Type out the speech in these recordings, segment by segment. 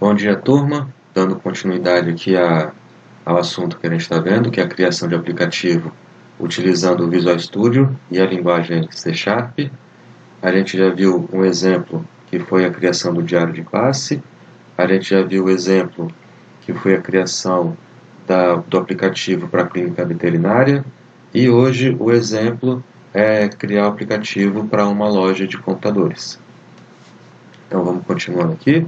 Bom dia, turma. Dando continuidade aqui ao assunto que a gente está vendo, que é a criação de aplicativo utilizando o Visual Studio e a linguagem C#. A gente já viu um exemplo que foi a criação do diário de classe. A gente já viu o exemplo que foi a criação do aplicativo para a clínica veterinária. E hoje o exemplo é criar o aplicativo para uma loja de computadores. Então vamos continuando aqui.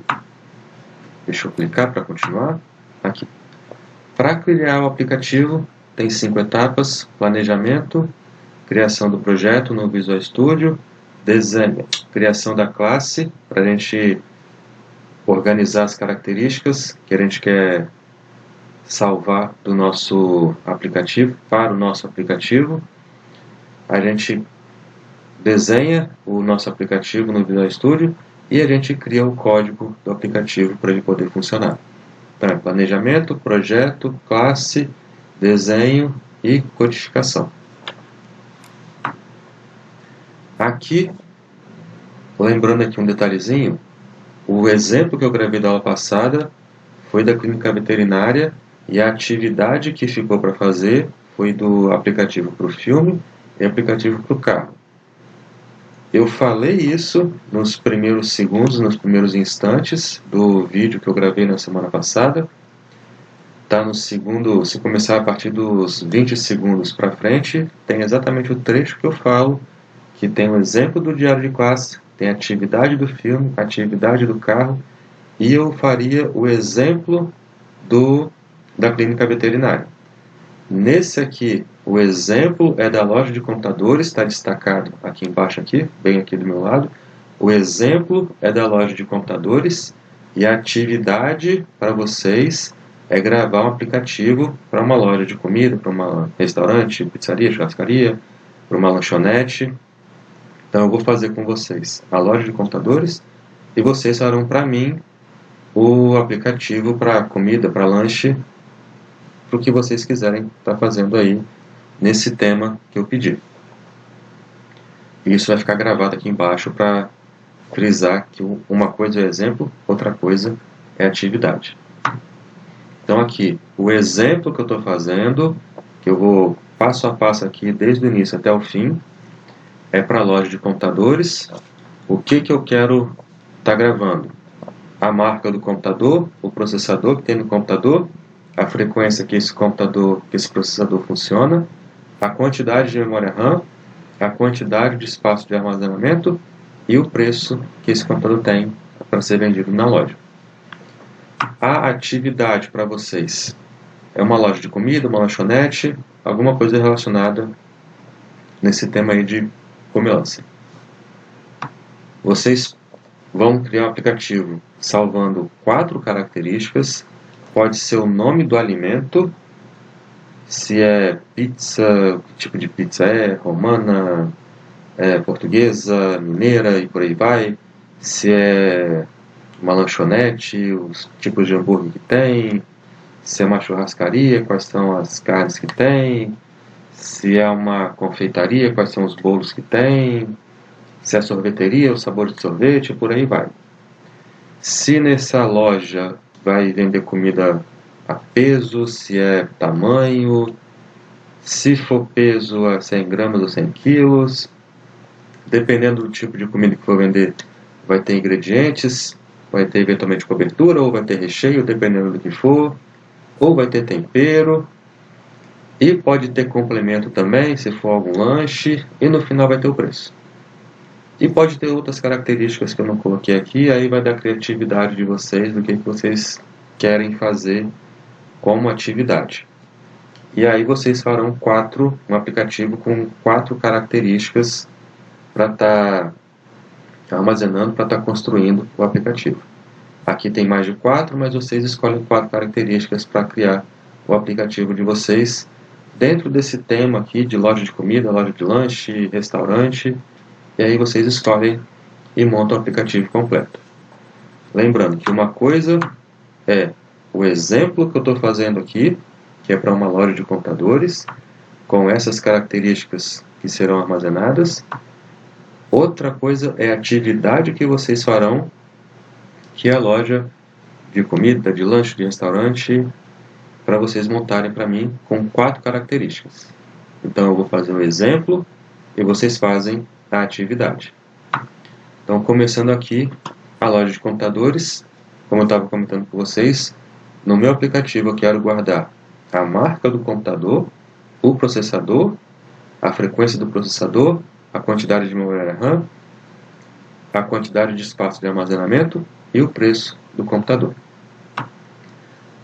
Deixa eu clicar para continuar. Aqui. Para criar o aplicativo, tem 5 etapas: planejamento, criação do projeto no Visual Studio, desenho, criação da classe, para a gente organizar as características que a gente quer salvar do nosso aplicativo para o nosso aplicativo. A gente desenha o nosso aplicativo no Visual Studio e a gente cria o código do aplicativo para ele poder funcionar. Então, planejamento, projeto, classe, desenho e codificação. Aqui, lembrando aqui um detalhezinho, o exemplo que eu gravei da aula passada foi da clínica veterinária e a atividade que ficou para fazer foi do aplicativo para o filme e aplicativo para o carro. Eu falei isso nos primeiros segundos, nos primeiros instantes do vídeo que eu gravei na semana passada. Tá no segundo, se começar a partir dos 20 segundos para frente, tem exatamente o trecho que eu falo, que tem o exemplo do diário de classe, tem a atividade do filme, a atividade do carro, e eu faria o exemplo da clínica veterinária. Nesse aqui, o exemplo é da loja de computadores, está destacado aqui embaixo, aqui, bem aqui do meu lado. O exemplo é da loja de computadores e a atividade para vocês é gravar um aplicativo para uma loja de comida, para um restaurante, pizzaria, churrascaria, para uma lanchonete. Então eu vou fazer com vocês a loja de computadores e vocês farão para mim o aplicativo para comida, para lanche, para o que vocês quiserem estar fazendo aí nesse tema que eu pedi. Isso vai ficar gravado aqui embaixo para frisar que uma coisa é exemplo, outra coisa é atividade. Então aqui, o exemplo que eu estou fazendo, que eu vou passo a passo aqui desde o início até o fim, é para a loja de computadores. O que eu quero estar gravando? A marca do computador, o processador que tem no computador, a frequência que esse processador funciona, a quantidade de memória RAM, a quantidade de espaço de armazenamento e o preço que esse computador tem para ser vendido na loja. A atividade para vocês é uma loja de comida, uma lanchonete, alguma coisa relacionada nesse tema aí de comilança. Vocês vão criar um aplicativo salvando 4 características. Pode ser o nome do alimento, se é pizza, que tipo de pizza é, romana, portuguesa, mineira e por aí vai. Se é uma lanchonete, os tipos de hambúrguer que tem. Se é uma churrascaria, quais são as carnes que tem. Se é uma confeitaria, quais são os bolos que tem. Se é sorveteria, o sabor de sorvete, por aí vai. Se nessa loja vai vender comida a peso, se é tamanho, se for peso a 100 gramas ou 100 quilos. Dependendo do tipo de comida que for vender, vai ter ingredientes, vai ter eventualmente cobertura, ou vai ter recheio, dependendo do que for, ou vai ter tempero, e pode ter complemento também, se for algum lanche, e no final vai ter o preço. E pode ter outras características que eu não coloquei aqui, aí vai dar criatividade de vocês, do que vocês querem fazer como atividade. E aí vocês farão um aplicativo com 4 características para estar armazenando, para estar construindo o aplicativo. Aqui tem mais de 4, mas vocês escolhem 4 características para criar o aplicativo de vocês dentro desse tema aqui de loja de comida, loja de lanche, restaurante. E aí vocês escolhem e montam o aplicativo completo. Lembrando que uma coisa é o exemplo que eu estou fazendo aqui, que é para uma loja de computadores, com essas características que serão armazenadas. Outra coisa é a atividade que vocês farão, que a loja de comida, de lanche, de restaurante, para vocês montarem para mim com 4 características. Então eu vou fazer um exemplo e vocês fazem a atividade. Então, começando aqui a loja de computadores, como eu estava comentando com vocês, no meu aplicativo eu quero guardar a marca do computador, o processador, a frequência do processador, a quantidade de memória RAM, a quantidade de espaço de armazenamento e o preço do computador.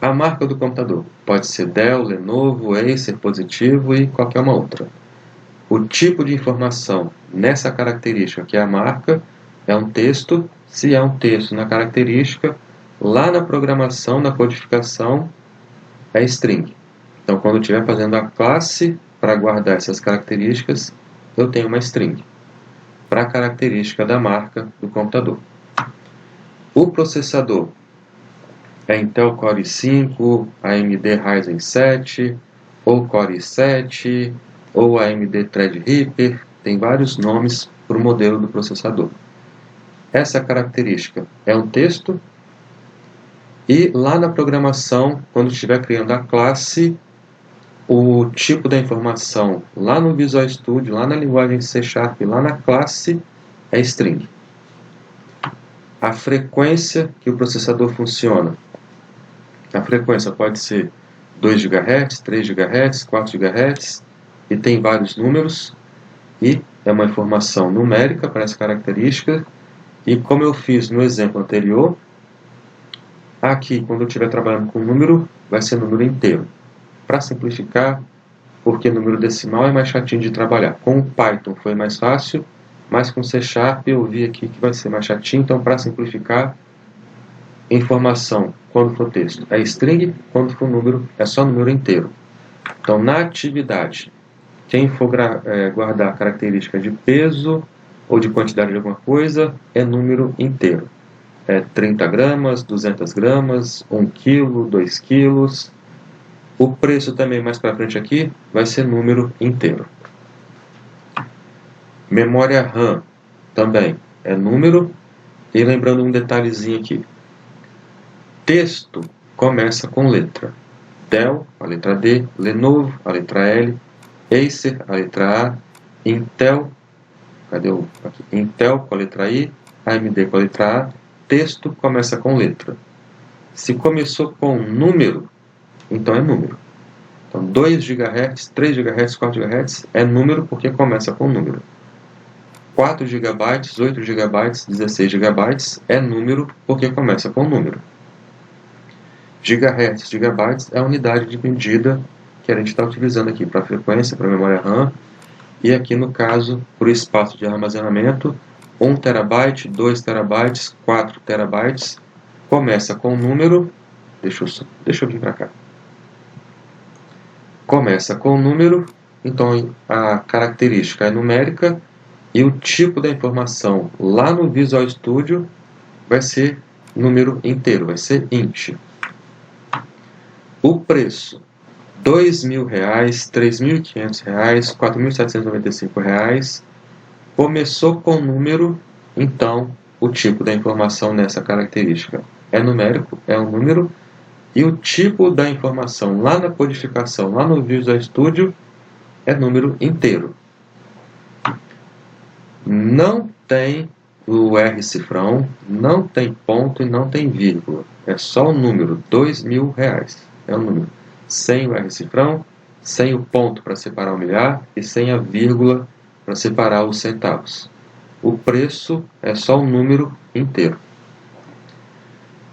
A marca do computador pode ser Dell, Lenovo, Acer, Positivo e qualquer uma outra. O tipo de informação nessa característica, que é a marca, é um texto. Se é um texto na característica, lá na programação, na codificação, é string. Então, quando eu estiver fazendo a classe para guardar essas características, eu tenho uma string para a característica da marca do computador. O processador é Intel Core i5, AMD Ryzen 7, ou Core i7, ou AMD Threadripper, tem vários nomes para o modelo do processador. Essa característica é um texto, e lá na programação, quando estiver criando a classe, o tipo da informação lá no Visual Studio, lá na linguagem C#, lá na classe, é string. A frequência que o processador funciona. A frequência pode ser 2 GHz, 3 GHz, 4 GHz, e tem vários números, e é uma informação numérica para essa característica, e como eu fiz no exemplo anterior, aqui, quando eu estiver trabalhando com número, vai ser número inteiro. Para simplificar, porque número decimal é mais chatinho de trabalhar. Com o Python foi mais fácil, mas com C# eu vi aqui que vai ser mais chatinho, então para simplificar, informação, quando for texto, é string, quando for número, é só número inteiro. Então, na atividade, quem for guardar característica de peso ou de quantidade de alguma coisa, é número inteiro. É 30 gramas, 200 gramas, 1 kg, 2 kg. O preço também, mais para frente aqui, vai ser número inteiro. Memória RAM também é número. E lembrando um detalhezinho aqui. Texto começa com letra. Dell, a letra D. Lenovo, a letra L. Acer, a letra A. Intel, cadê o aqui? Intel com a letra I. AMD com a letra A. Texto começa com letra. Se começou com número, então é número. Então 2 GHz, 3 GHz, 4 GHz é número porque começa com número. 4 GB, 8 GB, 16 GB é número porque começa com número. Gigahertz, gigabytes é a unidade de medida que a gente está utilizando aqui para frequência, para memória RAM, e aqui no caso, para o espaço de armazenamento, 1 TB, 2 TB, 4 TB, começa com número, deixa eu vir para cá, começa com número, então a característica é numérica, e o tipo da informação lá no Visual Studio vai ser número inteiro, vai ser int. O preço, R$2.000, R$3.500, R$4.795, começou com número, então o tipo da informação nessa característica é numérico, é um número, e o tipo da informação lá na codificação, lá no Visual Studio, é número inteiro. Não tem o R cifrão, não tem ponto e não tem vírgula. É só o número, R$2.000. É o número. Sem o R cifrão, sem o ponto para separar o milhar e sem a vírgula para separar os centavos. O preço é só o número inteiro.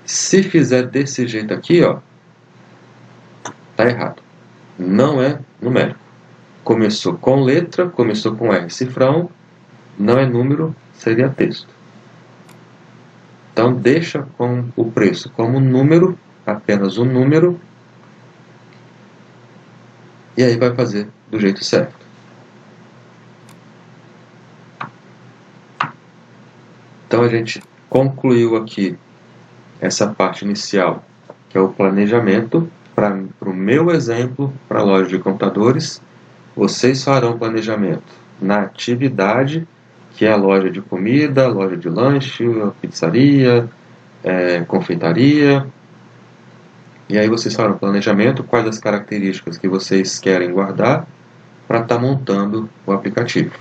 Se fizer desse jeito aqui, ó, tá errado. Não é numérico. Começou com letra, começou com R cifrão, não é número, seria texto. Então deixa com o preço como número, apenas um número, e aí vai fazer do jeito certo. Então a gente concluiu aqui essa parte inicial, que é o planejamento. Para o meu exemplo, para a loja de computadores, vocês farão planejamento na atividade, que é a loja de comida, loja de lanche, pizzaria, confeitaria, E aí vocês falam planejamento, quais as características que vocês querem guardar para estar montando o aplicativo.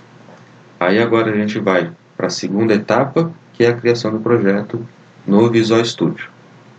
Aí agora a gente vai para a segunda etapa, que é a criação do projeto no Visual Studio.